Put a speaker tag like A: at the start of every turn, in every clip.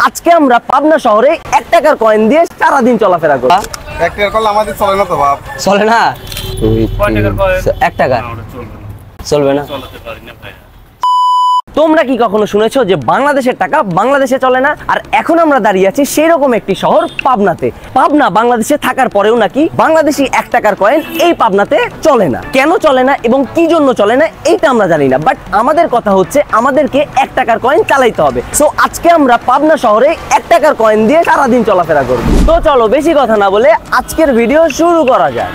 A: আজকে আমরা পাবনা শহরে 1 টাকার কয়েন দিয়ে সারাদিন চলাফেরা করব।
B: 1 টাকার কয়েন আমাদের চলে না তো বাপ।
A: চলে না?
C: 1 টাকার কয়েন
A: 1 টাকা চলবে না?
C: চলাতে পারি না ভাই।
A: তোমরা কি কখনো শুনেছো যে বাংলাদেশের টাকা বাংলাদেশে চলে না? আর এখন আমরা দাঁড়িয়ে আছি সেই রকম একটি শহর পাবনাতে। পাবনা বাংলাদেশে থাকার পরেও নাকি বাংলাদেশি 1 টাকার কয়েন এই পাবনাতে চলে না। কেন চলে না এবং কি জন্য চলে না এইটা আমরা জানি না, বাট আমাদের কথা হচ্ছে আমাদেরকে 1 টাকার কয়েন চালাইতে হবে। সো আজকে আমরা পাবনা শহরে 1 টাকার কয়েন দিয়ে সারাদিন চলাফেরা করব। তো চলো বেশি কথা না বলে আজকের ভিডিও শুরু করা যাক।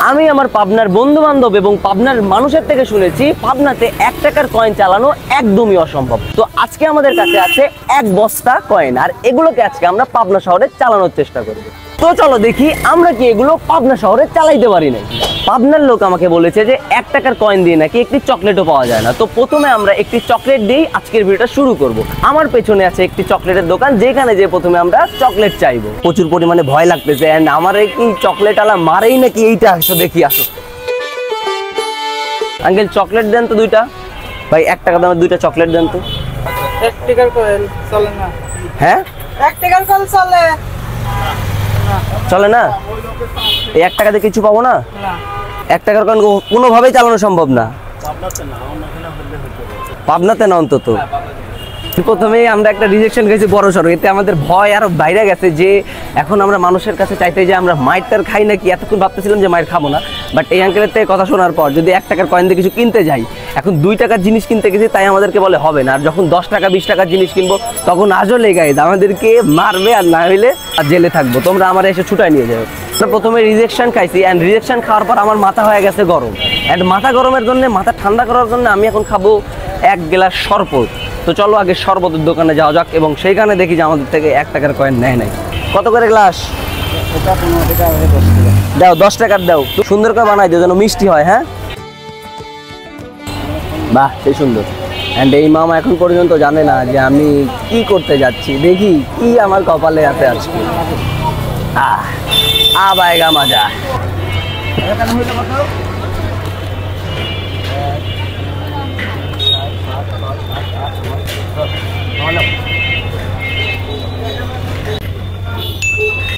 A: আমি আমার পাবনার বন্ধু বান্ধব এবং পাবনার মানুষের থেকে শুনেছি পাবনাতে 1 টাকার কয়েন চালানো একদমই অসম্ভব। তো আজকে আমাদের কাছে আছে 1 বস্তা কয়েন, আর এগুলোকে আজকে আমরা পাবনা শহরে চালানোর চেষ্টা করব। তো চলো দেখি আমরা কি এগুলো পাবনা শহরে চালাইতে পারি নাকি। পাবনার লোক আমাকে বলেছে যে 1 টাকার কয়েন দিয়ে নাকি একটি চকলেটও পাওয়া যায় না। তো প্রথমে আমরা একটি চকলেট দিয়েই আজকের ভিডিওটা শুরু করব। আমার পেছনে আছে একটি চকলেটের দোকান, যেখানে যে প্রথমে আমরা চকলেট চাইবো। প্রচুর পরিমাণে ভয় লাগতেছে, এন্ড আমার কি চকলেট আলা মারেই নাকি এইটা। আসো দেখি, আসো আঙ্কেল চকলেট দেন তো 2টা। ভাই 1 টাকা দামের 2টা চকলেট দেন তো।
D: 1 টাকার কয়েন চলে না।
A: হ্যাঁ
D: 1 টাকার কয়েন চলে
A: চলে না? এই 1 টাকা দিয়ে কিছু পাবো না?
D: না।
A: 1 টাকার কয়েন কোনোভাবেই চালানো সম্ভব না। পাবনাতে না অন্তত। প্রথমেই আমরা একটা রিজেকশন গেছি বড় সড়ো, এতে আমাদের ভয় আরো বাইরে গেছে যে এখন আমরা মানুষের কাছে চাইতে যে আমরা মাইরটার খাই নাকি। এতক্ষণ ভাবতেছিলাম যে মাইর খাবো না, বাট এই আঙ্কেলের থেকে কথা শোনার পর যদি 1 টাকার কয়েন দিয়ে কিছু কিনতে যাই, এখন 2 টাকার জিনিস কিনতে গেছি তাই আমাদেরকে বলে হবে না। আর যখন 10 টাকা 20 টাকার জিনিস কিনবো তখন আজও লেগাই আমাদেরকে মারবে, আর না হইলে আর জেলে থাকবো। তোমরা আমার এসে ছুটাই নিয়ে যাবে। প্রথমে রিজেকশন খাইছি, অ্যান্ড রিজেকশন খাওয়ার পর আমার মাথা হয়ে গেছে গরম, অ্যান্ড মাথা গরমের জন্য মাথা ঠান্ডা করার জন্য আমি এখন খাবো 1 গ্লাস শরবত। তো চলো আগে শরবতের দোকানে যাওয়া যাক এবং সেইখানে দেখি যে আমাদের থেকে 1 টাকার কয়েন নেয় নাই। কত করে গ্লাস?
D: এটা 15 টাকা আর 10 টাকা
A: দাও, 10 টাকার দাও। সুন্দর করে বানাই দিও যেন মিষ্টি হয়। হ্যাঁ বাহ, সেই সুন্দর। অ্যান্ড এই মামা এখন পর্যন্ত জানে না যে আমি কি করতে যাচ্ছি। দেখি কি আমার কপালে আছে আজকে। আবায়গা মজা।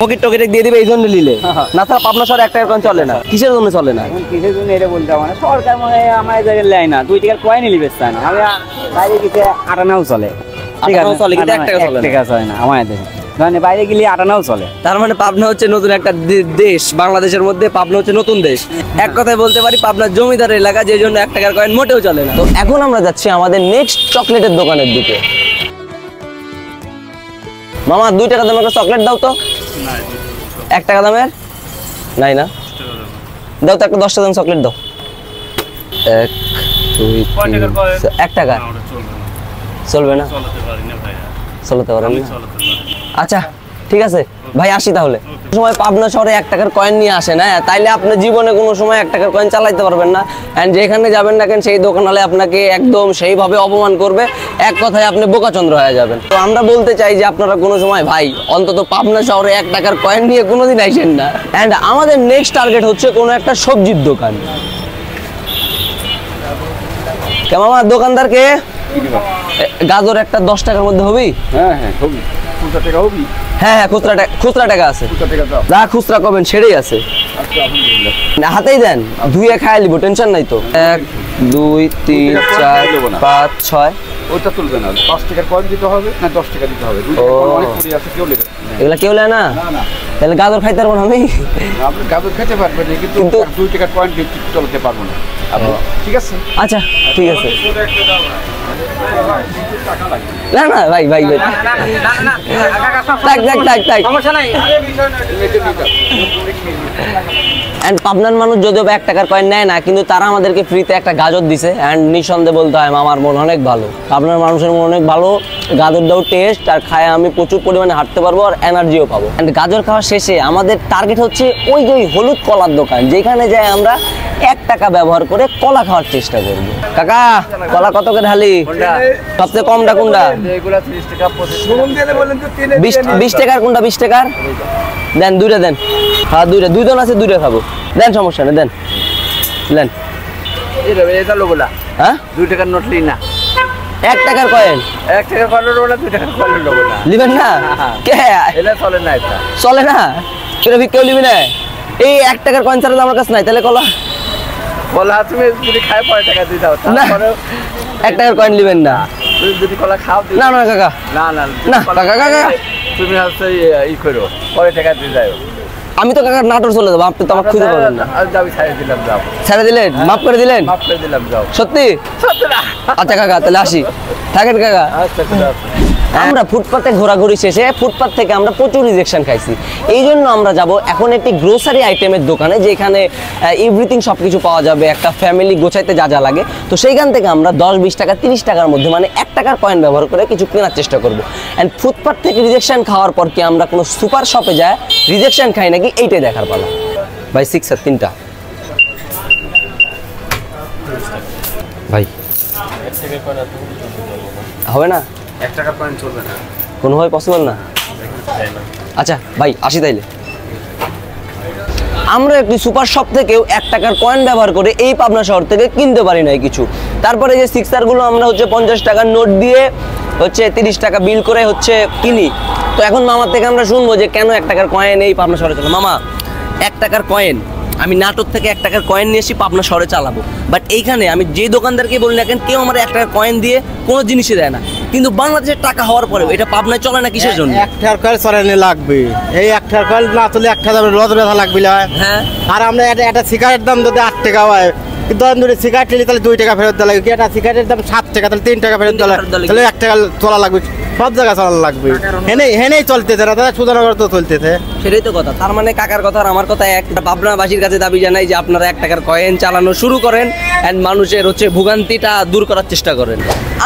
A: পকেট টকেট দিয়ে দিবে এই জন্য নিলে না, তাহলে পাবনা শহরে 1 টাকার কয়েন চলে না। কিসের জন্য চলে না?
D: কিসের জন্য এটা বলতে হবে না। সরকার মানে আমার জায়গায় লেয় না, 2 টাকার কয়েন নিবে চায় না। আমি বাইরে গেলে 8 আনাও চলে। ঠিক আছে
A: চলে, কিন্তু 1 টাকা চলে না।
D: 1 টাকা চলে না আমার দেশে। মানে বাইরে গেলে 8 আনাও চলে।
A: তার মানে পাবনা হচ্ছে নতুন একটা দেশ। বাংলাদেশের মধ্যে পাবনা হচ্ছে নতুন দেশ। এক কথায় বলতে পারি পাবনা জমিদার এলাকা, যে জন্য 1 টাকার কয়েন মোটেও চলে না। তো এখন আমরা যাচ্ছি আমাদের নেক্সট চকলেটের দোকানের দিকে। মামা 2 টাকা দামের একটা চকলেট দাও তো। 1 টাকা দামের নাই না? দাও তো একটা 10 টাকা দামের চকলেট দাও। 1 2 3 1 টাকা চলবে না?
C: চলাতে পারি না ভাই।
A: চলতে পারেন না?
C: চলাতে পারি।
A: আচ্ছা ঠিক আছে ভাই, আসি তাহলে। সময় পাবনা শহরে 1 টাকার কয়েন নিয়ে আসে না, তাইলে আপনি জীবনে কোনো সময় 1 টাকার কয়েন চালাইতে পারবেন না। এন্ড যেখানে যাবেন না কেন সেই দোকানওয়ালা আপনাকে একদম সেইভাবে অপমান করবে, এক কথায় আপনি বোকাচন্দ্র হয়ে যাবেন। তো আমরা বলতে চাই যে আপনারা কোনো সময় ভাই অন্তত পাবনা শহরে 1 টাকার কয়েন নিয়ে কোনোদিন আইসেন না। এন্ড আমাদের নেক্সট টার্গেট হচ্ছে কোনো একটা সবজির দোকান। কেমন আমার দোকানদার কে? গাজর একটা 10 টাকার মধ্যে হবি?
B: হ্যাঁ হ্যাঁ হবি। 50 টাকা হবি?
A: হ্যাঁ হ্যাঁ, খুচরা টাকা আছে।
B: 50 টাকা দাও।
A: যা খুচরা করবেন সেটাই আছে।
B: আচ্ছা আলহামদুলিল্লাহ।
A: হাতেই দেন, ধুয়ে খাইয়া লিব, টেনশন নাই তো। 1 2 3 4 5 6
B: ওইটা চলবে না। 5 টাকার কয়েন দিতে হবে না 10 টাকা দিতে হবে? 2 টাকা অনেক পড়ে আছে, কেউ নেবে
A: এগুলা কেউ নেয় না?
B: না না।
A: তাহলে গাজর খাইতে পারবো না আমি?
B: আপনি গাজর খেতে পারবেন কিন্তু 2 টাকার কয়েন দিয়ে চলতে পারবো না। ঠিক আছে
A: আচ্ছা ঠিক আছে। না না ভাই ভাই ভাই থাক।
D: সমস্যা নাই।
A: এন্ড পাবনার মানুষ যদিও 1 টাকার কয়েন নেয় না, কিন্তু তারা আমাদেরকে ফ্রিতে একটা গাজর দিছে। এন্ড নিঃসন্দেহে বলতে হয় আমার মন অনেক ভালো, পাবনার মানুষের মন অনেক ভালো। গাজরটাও টেস্ট, আর খায় আমি প্রচুর পরিমাণে হাঁটতে পারবো আর এনার্জিও পাবো। এন্ড গাজর খাওয়া শেষে আমাদের টার্গেট হচ্ছে ওই যে হলুদ কলার দোকান, যেখানে যাই আমরা 1 টাকা ব্যবহার করে কলা খাওয়ার চেষ্টা করব। কাকা কলা কত করে ঢালি? সবচেয়ে কমটা কোনটা?
D: এগুলা 30 টাকা 25
B: শুনুন দিলে বলেন তো
A: 20 টাকার কোনটা? 20 টাকার দেন, 2টা দেন। হ্যাঁ 2টা, 2 জন আছে 2টা খাবো। দেন সমস্যা নেই, দেন।
D: এটা লোগুলা
A: হ্যাঁ
D: 2 টাকার নোট লি না।
A: 1 টাকার কয়েন
B: 1 টাকার কয়েন নেবো না, 2 টাকার কয়েন নেবো না।
A: লিবেন না? কে
B: এটা চলে না, এটা
A: চলে না? কেউ ভিক্ষেও লিবি না? এই 1 টাকার কয়েন ছাড়া তো আমার কাছে নাই, তাহলে কলা
B: কলা তুমি যদি খায় 5 টাকা দিয়ে দাও,
A: না।
B: তারপরেও
A: 1 টাকার কয়েন লিবেন না?
B: তুমি যদি কলা খাও
A: না না কাকা,
B: না না
A: না,
B: কলা
A: কাকা, কাকা।
B: খাই, তুমি হচ্ছে ই করো, 5 টাকা দিয়ে যাও।
A: আমি তো কাকার নাটোর চলে যাবো, আপনি তো আমার খুঁজে পাবেন না।
B: আর যাবি ছাড়ে দিলাম, যাও,
A: ছেড়ে দিলেন? মাফ করে দিলেন?
B: মাফ করে দিলাম, যাও।
A: সত্যি?
B: সত্যি না?
A: আচ্ছা কাকা, তাহলে আসি, থাকেন কাকা।
B: আচ্ছা ঠিক আছে।
A: আমরা ফুটপাতে ঘোরাঘুরি শেষে ফুটপাত থেকে আমরা প্রচুর রিজেকশন খাইছি, এই জন্য আমরা যাব এখন একটি গ্রোসারি আইটেমের দোকানে, যেখানে এভরিথিং সব কিছু পাওয়া যাবে, একটা ফ্যামিলি গোছাইতে যা যা লাগে। তো সেইখান থেকে আমরা 10, 20 টাকা, 30 টাকার মধ্যে মানে 1 টাকার কয়েন ব্যবহার করে কিছু কেনার চেষ্টা করবো। অ্যান্ড ফুটপাত থেকে রিজেকশন খাওয়ার পর কি আমরা কোনো সুপার শপে যায় রিজেকশন খাই নাকি, এইটাই দেখার পালা। ভাই 6 আর 3টা ভাই হবে না?
C: 1 টাকার কয়েন চলবে না।
A: কোনোভাবে পসিবল না? আচ্ছা ভাই আসি তাইলে। আমরা একটি সুপার শপ থেকেও 1 টাকার কয়েন ব্যবহার করে এই পাবনা শহর থেকে কিনতে পারি নাই কিছু। তারপরে যে সিক্সারগুলো আমরা হচ্ছে 50 টাকার নোট দিয়ে হচ্ছে 30 টাকা বিল করে হচ্ছে কিনি। তো এখন মামার থেকে আমরা শুনবো যে কেন 1 টাকার কয়েন এই পাবনা শহরে চলে। মামা, 1 টাকার কয়েন আমি নাটোর থেকে 1 টাকার কয়েন নিয়ে এসে পাবনা শহরে চালাবো, বাট এইখানে আমি যে দোকানদারকে বলি না কেন, কেউ আমার 1 টাকার কয়েন দিয়ে কোনো জিনিসই দেয় না। কিন্তু বাংলাদেশের টাকা হওয়ার পরেও এটা পাবনায় চলে না কিসের জন্য?
E: 1 টাকার কয়েন চলে লাগবে, এই 1 টাকার কয়েন না চলে 1 টাকা রোজ ব্যথা লাগবে।
A: হ্যাঁ,
E: আর আমরা একটা সিগারেট দাম যদি 8 টাকা হয়, ধরেন যদি সিগারেট নিলে তাহলে 2 টাকা ফেরত দেওয়া লাগবে, একটা সিগারেটের দাম 7 টাকা, তাহলে 3 টাকা ফেরত দেওয়া লাগবে, তাহলে 1 টাকা চলা লাগবে, সব জায়গায় চলা লাগবে। হেনেই চলতেছে না, তাহলে সুধানগর তো চলতেছে।
A: সেটাই তো কথা। তার মানে কাকার কথা আর আমার কথা এক। পাবনাবাসীর কাছে দাবি জানাই যে আপনারা 1 টাকার কয়েন চালানো শুরু করেন এন্ড মানুষের হচ্ছে ভোগান্তিটা দূর করার চেষ্টা করেন।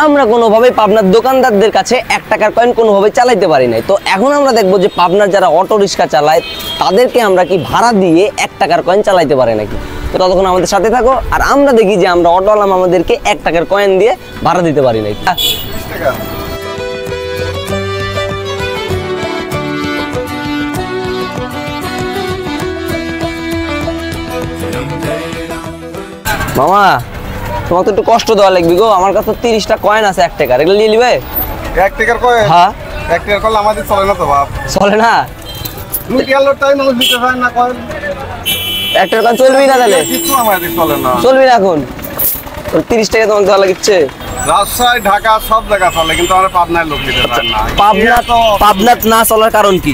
A: আমরা কোনোভাবেই পাবনার দোকানদারদের কাছে 1 টাকার কয়েন কোনোভাবে চালাইতে পারি নাই। তো এখন আমরা দেখবো যে পাবনার যারা অটো রিক্সা চালায় তাদেরকে আমরা কি ভাড়া দিয়ে 1 টাকার কয়েন চালাইতে পারে নাকি। তো ততক্ষণ আমাদের সাথে থাকো আর আমরা দেখি যে আমরা অটোওয়ালা আমাদেরকে 1 টাকার কয়েন দিয়ে ভাড়া দিতে পারি নাকি। মামা, তোমার তো একটু কষ্ট দেওয়া লাগবে গো, আমার কাছে 30টা কয়েন আছে 1 টাকার, এগুলো নিয়ে নিবে?
F: 1 টাকার কয়েন?
A: হ্যাঁ।
F: 1 টাকার কয়েন আমাদের চলে না তো বাপ।
A: চলে না?
F: মিডিয়ালোর টাইম মানুষ দিতে চায় না কয়েন।
A: 1 টাকার কয়েন চলবেই না তাহলে?
F: কিছু আমাদের চলে না।
A: চলবি না এখন? 30 টাকা তোমাকে দেওয়া লাগছে?
F: রাজশাহী, ঢাকা সব জায়গা চলে, কিন্তু আমরা পাবনায় লোক দিতে চায় না।
A: পাবনাত না চলার কারণ কি?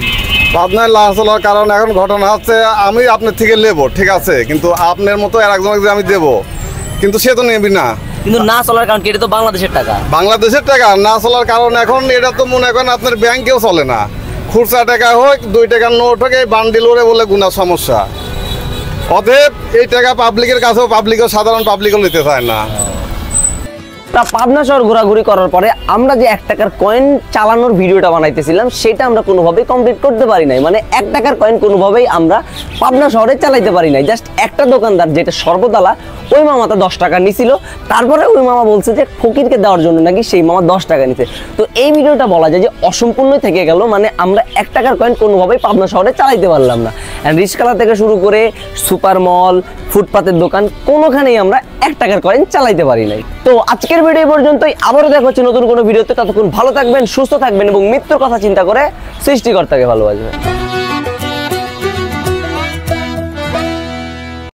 F: পাবনায় লাশ চলার কারণ এখন ঘটনা হচ্ছে, আমি আপনার থেকে নেবো ঠিক আছে, কিন্তু আপনার মতো আর একজনকে যে আমি দেবো, কিন্তু সে তো নেবি না।
A: কিন্তু না চলার কারণ কি? এটা তো বাংলাদেশের টাকা।
F: বাংলাদেশের টাকা না চলার কারণ এখন এটা তো মনে করেন আপনার ব্যাংকেও চলে না। খুচরা টাকা হোক, 2 টাকার নোট হোক, এই বান্ডিল ওরে বলে গুনা সমস্যা। অতএব এই টাকা পাবলিকের কাছেও, পাবলিকও সাধারণ পাবলিকও নিতে চায় না।
A: তা পাবনা শহর ঘোরাঘুরি করার পরে আমরা যে 1 টাকার কয়েন চালানোর ভিডিওটা বানাইতেছিলাম সেটা আমরা কোনোভাবেই কমপ্লিট করতে পারি নাই। মানে 1 টাকার কয়েন কোনোভাবেই আমরা পাবনা শহরে চালাইতে পারি নাই। জাস্ট একটা দোকানদার যেটা সর্বতলা, ওই মামাটা 10 টাকা নিছিল, তারপরে ওই মামা বলছে যে ফকিরকে দেওয়ার জন্য নাকি সেই মামা 10 টাকা নিছে। তো এই ভিডিওটা বলা যায় যে অসম্পূর্ণই থেকে গেল। মানে আমরা 1 টাকার কয়েন কোনোভাবেই পাবনা শহরে চালাইতে পারলাম না। রিস্কালা থেকে শুরু করে সুপার মল, ফুটপাতের দোকান, কোনোখানেই আমরা 1 টাকার কয়েন চালাইতে পারি নাই। তো আজকের ভিডিও পর্যন্তই, আবারও দেখা হচ্ছে নতুন কোনো ভিডিওতে। ততক্ষণ ভালো থাকবেন, সুস্থ থাকবেন এবং মৃত্যুর কথা চিন্তা করে সৃষ্টিকর্তাকে ভালোবাসবেন।